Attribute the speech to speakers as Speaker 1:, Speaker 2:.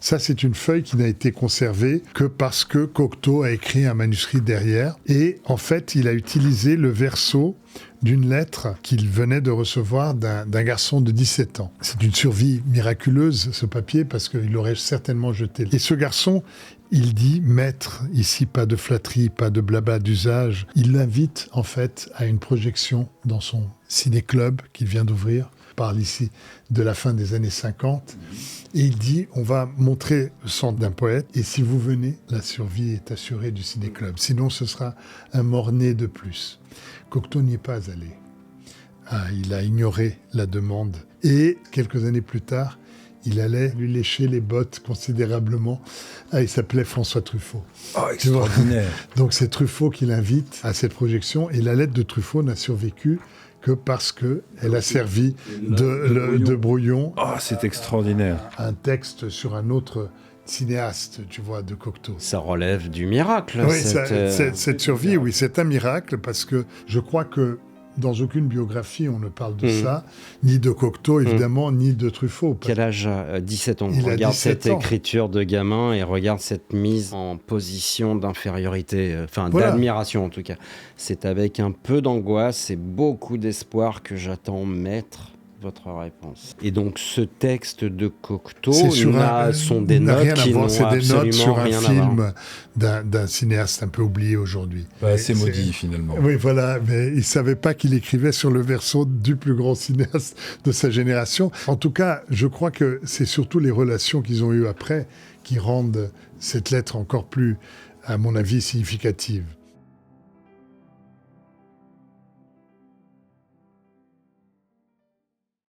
Speaker 1: Ça, c'est une feuille qui n'a été conservée que parce que Cocteau a écrit un manuscrit derrière. Et en fait, il a utilisé le verso d'une lettre qu'il venait de recevoir d'un garçon de 17 ans. C'est une survie miraculeuse, ce papier, parce qu'il l'aurait certainement jeté. Et ce garçon, il dit « Maître, ici pas de flatterie, pas de blabla d'usage ». Il l'invite en fait à une projection dans son ciné-club qu'il vient d'ouvrir. On parle ici de la fin des années 50. Et il dit « On va montrer le sang d'un poète et si vous venez, la survie est assurée du ciné-club. Sinon, ce sera un mort-né de plus ». Cocteau n'y est pas allé. Il a ignoré la demande. Et quelques années plus tard, il allait lui lécher les bottes considérablement. Il s'appelait François Truffaut.
Speaker 2: Oh, extraordinaire.
Speaker 1: Donc c'est Truffaut qui l'invite à cette projection. Et la lettre de Truffaut n'a survécu que parce qu'elle a servi de brouillon.
Speaker 2: Oh, c'est extraordinaire.
Speaker 1: Un texte sur un autre cinéaste, tu vois, de Cocteau.
Speaker 3: Ça relève du miracle.
Speaker 1: Oui, cette survie, oui, c'est un miracle parce que je crois que dans aucune biographie, on ne parle de ça, ni de Cocteau, évidemment, ni de Truffaut.
Speaker 3: Quel âge a 17 ans.
Speaker 1: Il
Speaker 3: regarde
Speaker 1: 17
Speaker 3: cette
Speaker 1: ans.
Speaker 3: Écriture de gamin et regarde cette mise en position d'infériorité,
Speaker 1: Voilà.
Speaker 3: d'admiration en tout cas. C'est avec un peu d'angoisse et beaucoup d'espoir que j'attends, maître, votre réponse. Et donc ce texte de Cocteau sont des notes qui n'ont
Speaker 1: c'est des notes sur un
Speaker 3: rien à voir.
Speaker 1: film d'un cinéaste un peu oublié aujourd'hui.
Speaker 2: C'est maudit finalement.
Speaker 1: Oui, voilà, mais il ne savait pas qu'il écrivait sur le verso du plus grand cinéaste de sa génération. En tout cas, je crois que c'est surtout les relations qu'ils ont eues après qui rendent cette lettre encore plus, à mon avis, significative.